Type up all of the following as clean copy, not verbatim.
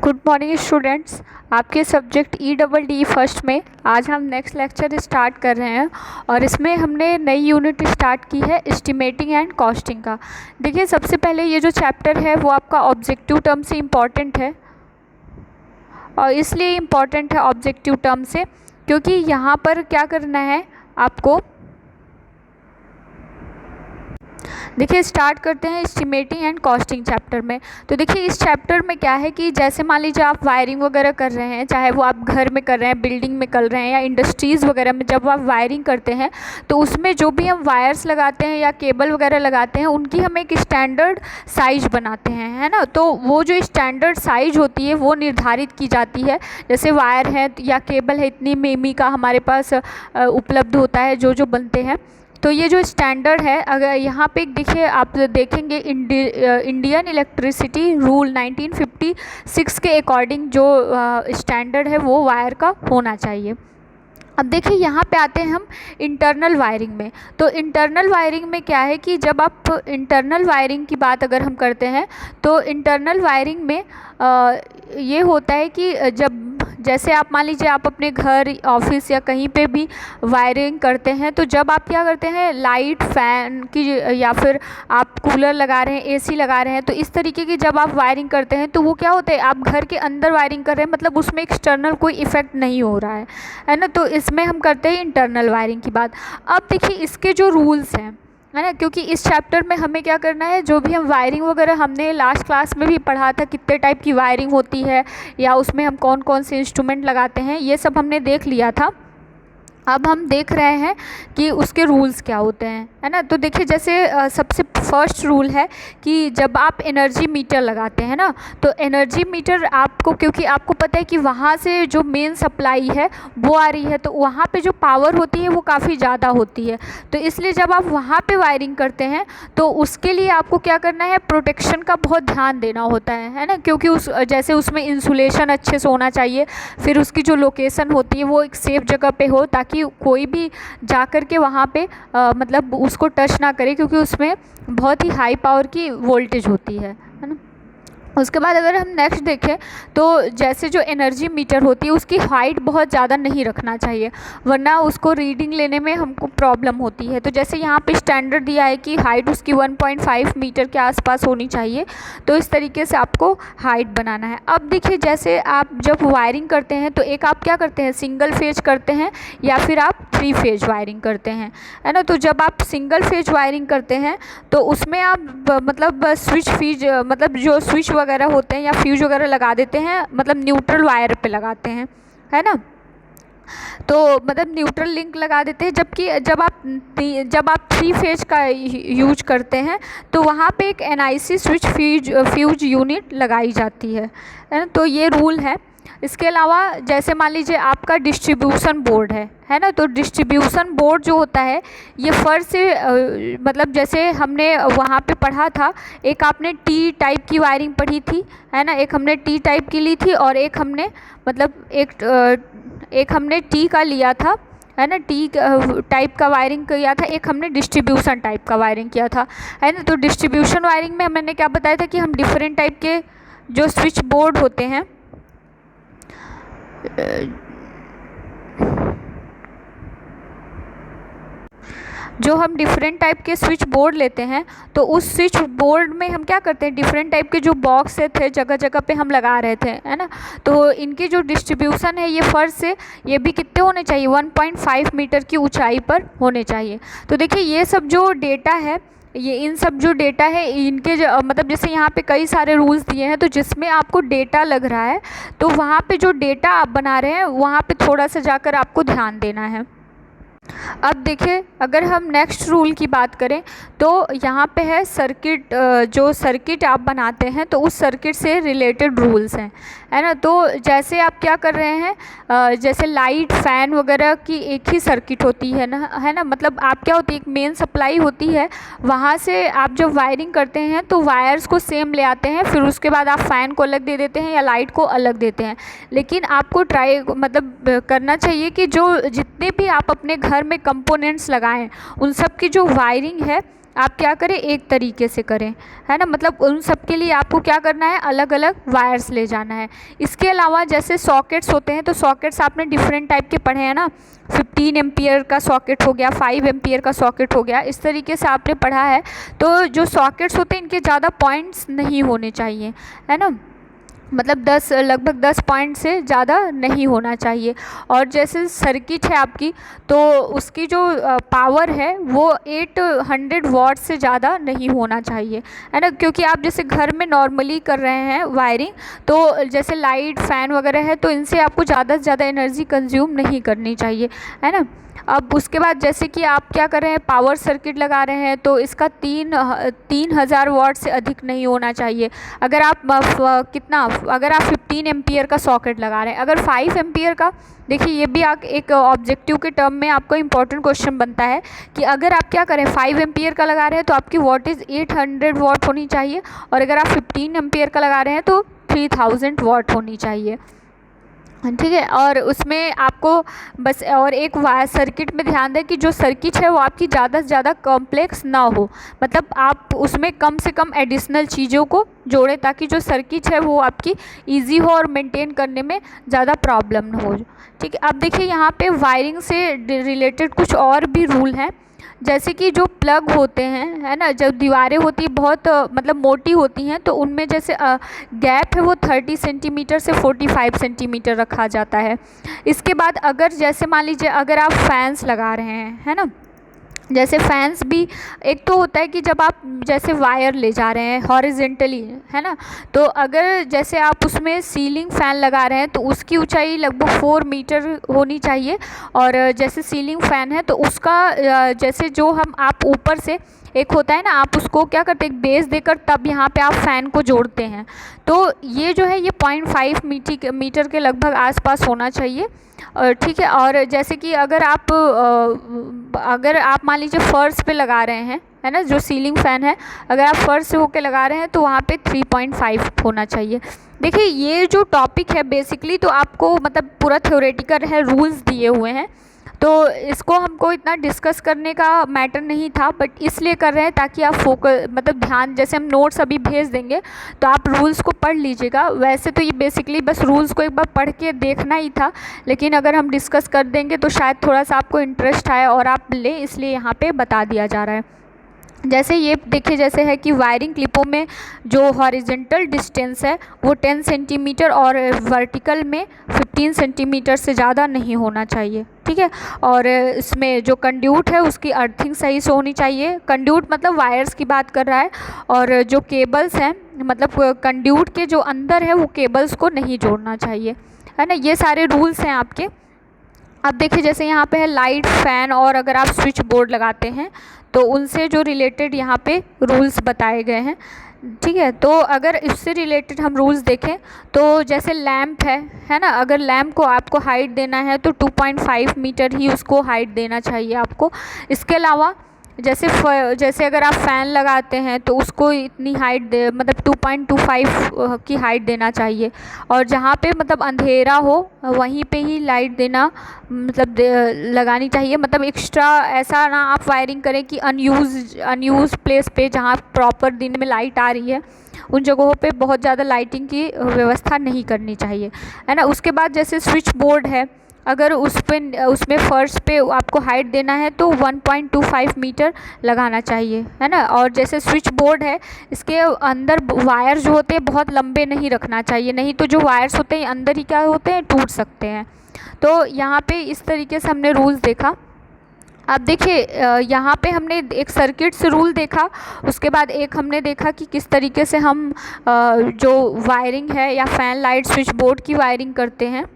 Good morning students. आपके subject EEE first में आज हम नेक्स्ट लेक्चर स्टार्ट कर रहे हैं और इसमें हमने नई यूनिट स्टार्ट की है एस्टिमेटिंग एंड कॉस्टिंग का। देखिए, सबसे पहले ये जो चैप्टर है वो आपका ऑब्जेक्टिव टर्म से इम्पॉर्टेंट है और इसलिए इम्पॉर्टेंट है ऑब्जेक्टिव टर्म से क्योंकि यहाँ पर क्या करना है आपको। देखिए, स्टार्ट करते हैं एस्टिमेटिंग एंड कॉस्टिंग चैप्टर में। तो देखिए, इस चैप्टर में क्या है कि जैसे मान लीजिए आप वायरिंग वगैरह कर रहे हैं, चाहे वो आप घर में कर रहे हैं, बिल्डिंग में कर रहे हैं या इंडस्ट्रीज़ वगैरह में जब आप वायरिंग करते हैं तो उसमें जो भी हम वायर्स लगाते हैं या केबल वगैरह लगाते हैं उनकी हम एक स्टैंडर्ड साइज बनाते हैं, है ना। तो वो जो स्टैंडर्ड साइज होती है वो निर्धारित की जाती है। जैसे वायर है या केबल है, इतनी मिमी का हमारे पास उपलब्ध होता है जो बनते हैं। तो ये जो स्टैंडर्ड है, अगर यहाँ पे देखिए आप देखेंगे इंडियन इलेक्ट्रिसिटी रूल 1956 के अकॉर्डिंग जो स्टैंडर्ड है वो वायर का होना चाहिए। अब देखिए, यहाँ पे आते हैं हम इंटरनल वायरिंग में। तो इंटरनल वायरिंग में क्या है कि जब आप इंटरनल वायरिंग की बात अगर हम करते हैं तो इंटरनल वायरिंग में ये होता है कि जब जैसे आप मान लीजिए आप अपने घर, ऑफिस या कहीं पे भी वायरिंग करते हैं तो जब आप क्या करते हैं, लाइट, फैन की या फिर आप कूलर लगा रहे हैं, एसी लगा रहे हैं, तो इस तरीके की जब आप वायरिंग करते हैं तो वो क्या होता है, आप घर के अंदर वायरिंग कर रहे हैं, मतलब उसमें एक्सटर्नल कोई इफेक्ट नहीं हो रहा है ना। तो इसमें हम करते हैं इंटरनल वायरिंग की बात। अब देखिए इसके जो रूल्स हैं, है ना, क्योंकि इस चैप्टर में हमें क्या करना है, जो भी हम वायरिंग वगैरह हमने लास्ट क्लास में भी पढ़ा था, कितने टाइप की वायरिंग होती है या उसमें हम कौन कौन से इंस्ट्रूमेंट लगाते हैं, ये सब हमने देख लिया था। अब हम देख रहे हैं कि उसके रूल्स क्या होते हैं, है ना। तो देखिए, जैसे सबसे फर्स्ट रूल है कि जब आप एनर्जी मीटर लगाते हैं ना, तो एनर्जी मीटर आपको, क्योंकि आपको पता है कि वहाँ से जो मेन सप्लाई है वो आ रही है, तो वहाँ पे जो पावर होती है वो काफ़ी ज़्यादा होती है। तो इसलिए जब आप वहाँ पे वायरिंग करते हैं तो उसके लिए आपको क्या करना है, प्रोटेक्शन का बहुत ध्यान देना होता है ना, क्योंकि जैसे उसमें इंसुलेशन अच्छे से होना चाहिए, फिर उसकी जो लोकेशन होती है वो एक सेफ़ जगह पे हो ताकि कोई भी जा कर के वहाँ पे मतलब उसको टच ना करे, क्योंकि उसमें बहुत ही हाई पावर की वोल्टेज होती है ना। उसके बाद अगर हम नेक्स्ट देखें तो जैसे जो एनर्जी मीटर होती है उसकी हाइट बहुत ज़्यादा नहीं रखना चाहिए, वरना उसको रीडिंग लेने में हमको प्रॉब्लम होती है। तो जैसे यहाँ पे स्टैंडर्ड दिया है कि हाइट उसकी 1.5 मीटर के आसपास होनी चाहिए, तो इस तरीके से आपको हाइट बनाना है। अब देखिए, जैसे आप जब वायरिंग करते हैं तो एक आप क्या करते हैं, सिंगल फेज करते हैं या फिर आप 3 फेज वायरिंग करते हैं, है ना। तो जब आप सिंगल फेज वायरिंग करते हैं तो उसमें आप मतलब स्विच फीज मतलब जो स्विच वगैरह होते हैं या फ्यूज वगैरह लगा देते हैं, मतलब न्यूट्रल वायर पे लगाते हैं, है ना। तो मतलब न्यूट्रल लिंक लगा देते हैं, जबकि जब आप 3 फेज का यूज करते हैं तो वहाँ पे एक NIC स्विच फ्यूज यूनिट लगाई जाती है ना। तो ये रूल है। इसके अलावा जैसे मान लीजिए आपका डिस्ट्रीब्यूशन बोर्ड है ना, तो डिस्ट्रीब्यूशन बोर्ड जो होता है ये फर्श से मतलब जैसे हमने वहाँ पे पढ़ा था, एक आपने T टाइप की वायरिंग पढ़ी थी, है ना, एक हमने T टाइप की ली थी और एक हमने मतलब एक हमने T का लिया था, है ना, T टाइप का वायरिंग किया था, एक हमने डिस्ट्रीब्यूशन टाइप का वायरिंग किया था, है ना। तो डिस्ट्रीब्यूशन वायरिंग में मैंने क्या बताया था कि हम डिफरेंट टाइप के जो स्विच बोर्ड होते हैं, जो हम डिफरेंट टाइप के स्विच बोर्ड लेते हैं तो उस स्विच बोर्ड में हम क्या करते हैं, डिफरेंट टाइप के जो बॉक्स थे जगह जगह पे हम लगा रहे थे, है ना। तो इनकी जो डिस्ट्रीब्यूशन है ये फर्श से ये भी कितने होने चाहिए, 1.5 मीटर की ऊंचाई पर होने चाहिए। तो देखिए, ये सब जो डेटा है, ये इन सब जो डेटा है इनके मतलब जैसे यहाँ पे कई सारे रूल्स दिए हैं, तो जिसमें आपको डेटा लग रहा है तो वहाँ पे जो डेटा आप बना रहे हैं वहाँ पे थोड़ा सा जाकर आपको ध्यान देना है। अब देखिए, अगर हम नेक्स्ट रूल की बात करें तो यहाँ पे है सर्किट, जो सर्किट आप बनाते हैं तो उस सर्किट से रिलेटेड रूल्स हैं, है ना। तो जैसे आप क्या कर रहे हैं, जैसे लाइट, फैन वगैरह की एक ही सर्किट होती है ना, है ना, मतलब आप क्या होती है, एक मेन सप्लाई होती है, वहाँ से आप जब वायरिंग करते हैं तो वायर्स को सेम ले आते हैं, फिर उसके बाद आप फ़ैन को अलग दे देते हैं या लाइट को अलग देते हैं। लेकिन आपको ट्राई मतलब करना चाहिए कि जो जितने भी आप अपने घर में कंपोनेंट्स लगाएं उन सब की जो वायरिंग है आप क्या करें, एक तरीके से करें, है ना। मतलब उन सब के लिए आपको क्या करना है, अलग अलग वायर्स ले जाना है। इसके अलावा जैसे सॉकेट्स होते हैं, तो सॉकेट्स आपने डिफरेंट टाइप के पढ़े हैं ना, 15 एम्पियर का सॉकेट हो गया, 5 एम्पियर का सॉकेट हो गया, इस तरीके से आपने पढ़ा है। तो जो सॉकेट्स होते हैं इनके ज़्यादा पॉइंट्स नहीं होने चाहिए, है ना, मतलब लगभग 10 पॉइंट से ज़्यादा नहीं होना चाहिए। और जैसे सर्किट है आपकी, तो उसकी जो पावर है वो 800 वॉट से ज़्यादा नहीं होना चाहिए, है ना, क्योंकि आप जैसे घर में नॉर्मली कर रहे हैं वायरिंग, तो जैसे लाइट फैन वगैरह है, तो इनसे आपको ज़्यादा से ज़्यादा एनर्जी कंज्यूम नहीं करनी चाहिए, है ना। अब उसके बाद जैसे कि आप क्या कर रहे हैं, पावर सर्किट लगा रहे हैं, तो इसका 3000 वॉट से अधिक नहीं होना चाहिए। अगर आप अगर आप 15 एम्पियर का सॉकेट लगा रहे हैं, अगर 5 एम्पियर का, देखिए ये भी एक ऑब्जेक्टिव के टर्म में आपको इम्पोर्टेंट क्वेश्चन बनता है कि अगर आप क्या करें 5 एम्पियर का लगा रहे हैं तो आपकी वॉटेज 800 वॉट होनी चाहिए, और अगर आप 15 एम्पियर का लगा रहे हैं तो 3000 वॉट होनी चाहिए, ठीक है। और उसमें आपको बस और एक वायर सर्किट में ध्यान दें कि जो सर्किट है वो आपकी ज़्यादा से ज़्यादा कॉम्प्लेक्स ना हो, मतलब आप उसमें कम से कम एडिशनल चीज़ों को जोड़ें ताकि जो सर्किट है वो आपकी इजी हो और मेंटेन करने में ज़्यादा प्रॉब्लम ना हो, ठीक है। अब देखिए यहाँ पे वायरिंग से रिलेटेड कुछ और भी रूल हैं, जैसे कि जो प्लग होते हैं, है ना, जब दीवारें होती है बहुत मतलब मोटी होती हैं, तो उनमें जैसे गैप है वो 30 सेंटीमीटर से 45 सेंटीमीटर रखा जाता है। इसके बाद अगर जैसे मान लीजिए अगर आप फैंस लगा रहे हैं, है ना, जैसे फैंस भी एक तो होता है कि जब आप जैसे वायर ले जा रहे हैं हॉरिजेंटली, है ना, तो अगर जैसे आप उसमें सीलिंग फ़ैन लगा रहे हैं तो उसकी ऊंचाई लगभग 4 मीटर होनी चाहिए। और जैसे सीलिंग फ़ैन है तो उसका जैसे जो आप ऊपर से एक होता है ना, आप उसको क्या करते हैं, एक बेस देकर तब यहाँ पे आप फ़ैन को जोड़ते हैं, तो ये जो है ये 0.5 मीटर के लगभग आसपास होना चाहिए, ठीक है। और जैसे कि अगर आप मान लीजिए फर्श पे लगा रहे हैं, है ना, जो सीलिंग फ़ैन है अगर आप फर्श से होके लगा रहे हैं तो वहाँ पे 3.5 होना चाहिए। देखिए ये जो टॉपिक है बेसिकली तो आपको मतलब पूरा थ्योरेटिकल है, रूल्स दिए हुए हैं, तो इसको हमको इतना डिस्कस करने का मैटर नहीं था, बट इसलिए कर रहे हैं ताकि आप फोकस मतलब ध्यान, जैसे हम नोट्स अभी भेज देंगे तो आप रूल्स को पढ़ लीजिएगा। वैसे तो ये बेसिकली बस रूल्स को एक बार पढ़ के देखना ही था, लेकिन अगर हम डिस्कस कर देंगे तो शायद थोड़ा सा आपको इंटरेस्ट आए और आप लें, इसलिए यहाँ पे बता दिया जा रहा है। जैसे ये देखिए जैसे है कि वायरिंग क्लिपों में जो हॉरिजेंटल डिस्टेंस है वो 10 सेंटीमीटर और वर्टिकल में 15 सेंटीमीटर से ज़्यादा नहीं होना चाहिए, ठीक है। और इसमें जो कंड्यूट है उसकी अर्थिंग सही से होनी चाहिए, कंड्यूट मतलब वायर्स की बात कर रहा है, और जो केबल्स हैं मतलब कंड्यूट के जो अंदर है वो केबल्स को नहीं जोड़ना चाहिए, है ना। ये सारे रूल्स हैं आपके। अब देखिए जैसे यहाँ पे है लाइट, फैन और अगर आप स्विच बोर्ड लगाते हैं तो उनसे जो रिलेटेड यहाँ पे रूल्स बताए गए हैं, ठीक है। तो अगर इससे रिलेटेड हम रूल्स देखें तो जैसे लैंप है ना, अगर लैंप को आपको हाइट देना है तो 2.5 मीटर ही उसको हाइट देना चाहिए आपको। इसके अलावा जैसे अगर आप फ़ैन लगाते हैं तो उसको इतनी हाइट मतलब 2.25 की हाइट देना चाहिए, और जहाँ पे मतलब अंधेरा हो वहीं पे ही लाइट देना मतलब लगानी चाहिए, मतलब एक्स्ट्रा ऐसा ना आप वायरिंग करें कि अनयूज प्लेस पे जहाँ प्रॉपर दिन में लाइट आ रही है उन जगहों पे बहुत ज़्यादा लाइटिंग की व्यवस्था नहीं करनी चाहिए, है ना। उसके बाद जैसे स्विच बोर्ड है, अगर उसमें फर्श पे आपको हाइट देना है तो 1.25 मीटर लगाना चाहिए, है ना। और जैसे स्विच बोर्ड है इसके अंदर वायर जो होते हैं बहुत लंबे नहीं रखना चाहिए, नहीं तो जो वायर्स होते हैं अंदर ही क्या होते हैं, टूट सकते हैं। तो यहाँ पे इस तरीके से हमने रूल्स देखा। अब देखिए यहाँ पे हमने एक सर्किट से रूल देखा, उसके बाद एक हमने देखा कि किस तरीके से हम जो वायरिंग है या फ़ैन, लाइट, स्विच बोर्ड की वायरिंग करते हैं।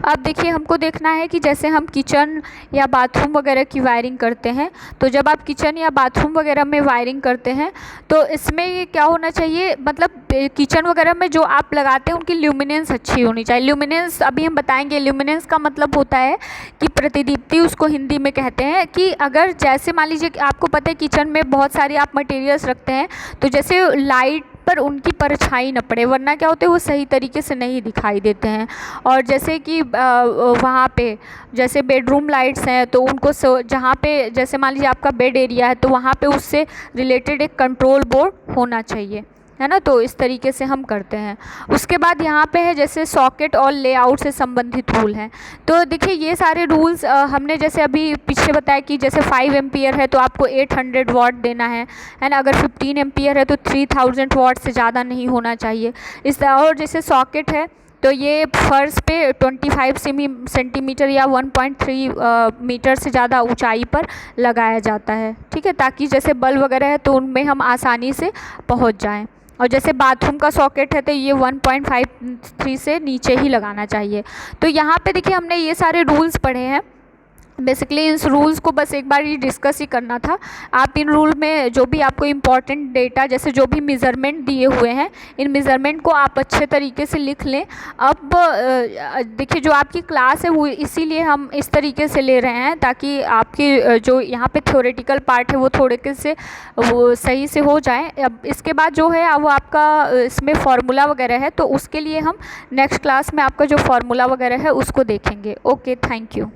अब देखिए हमको देखना है कि जैसे हम किचन या बाथरूम वगैरह की वायरिंग करते हैं, तो जब आप किचन या बाथरूम वगैरह में वायरिंग करते हैं तो इसमें क्या होना चाहिए, मतलब किचन वगैरह में जो आप लगाते हैं उनकी ल्यूमिनेंस अच्छी होनी चाहिए। ल्यूमिनेंस अभी हम बताएंगे, ल्यूमिनेंस का मतलब होता है कि प्रतिदीप्ति, उसको हिंदी में कहते हैं कि अगर जैसे मान लीजिए आपको पता है किचन में बहुत सारी आप मटेरियल्स रखते हैं, तो जैसे लाइट पर उनकी परछाई न पड़े, वरना क्या होते हैं वो सही तरीके से नहीं दिखाई देते हैं। और जैसे कि वहाँ पे जैसे बेडरूम लाइट्स हैं तो उनको जहाँ पे जैसे मान लीजिए आपका बेड एरिया है तो वहाँ पे उससे रिलेटेड एक कंट्रोल बोर्ड होना चाहिए, है ना। तो इस तरीके से हम करते हैं। उसके बाद यहाँ पे है जैसे सॉकेट और लेआउट से संबंधित रूल हैं। तो देखिए ये सारे रूल्स हमने जैसे अभी पीछे बताया कि जैसे 5 एम्पियर है तो आपको 800 वाट देना है ना। अगर 15 एम्पियर है तो 3000 वाट से ज़्यादा नहीं होना चाहिए। और जैसे सॉकेट है तो ये फर्श पे 25 सेंटीमीटर या 1.3 मीटर से ज़्यादा ऊंचाई पर लगाया जाता है, ठीक है, ताकि जैसे बल्ब वगैरह है तो उनमें हम आसानी से पहुंच जाएं। और जैसे बाथरूम का सॉकेट है तो ये 1.53 से नीचे ही लगाना चाहिए। तो यहाँ पे देखिए हमने ये सारे रूल्स पढ़े हैं। बेसिकली इन रूल्स को बस एक बार ये डिस्कस ही करना था। आप इन रूल में जो भी आपको इम्पॉर्टेंट डेटा जैसे जो भी मेज़रमेंट दिए हुए हैं इन मेज़रमेंट को आप अच्छे तरीके से लिख लें। अब देखिए जो आपकी क्लास है वो इसीलिए हम इस तरीके से ले रहे हैं ताकि आपकी जो यहाँ पे थ्योरेटिकल पार्ट है वो थोड़े से वो सही से हो जाए। अब इसके बाद जो है वो आपका इसमें फार्मूला वगैरह है तो उसके लिए हम नेक्स्ट क्लास में आपका जो फार्मूला वगैरह है उसको देखेंगे। Okay, thank you.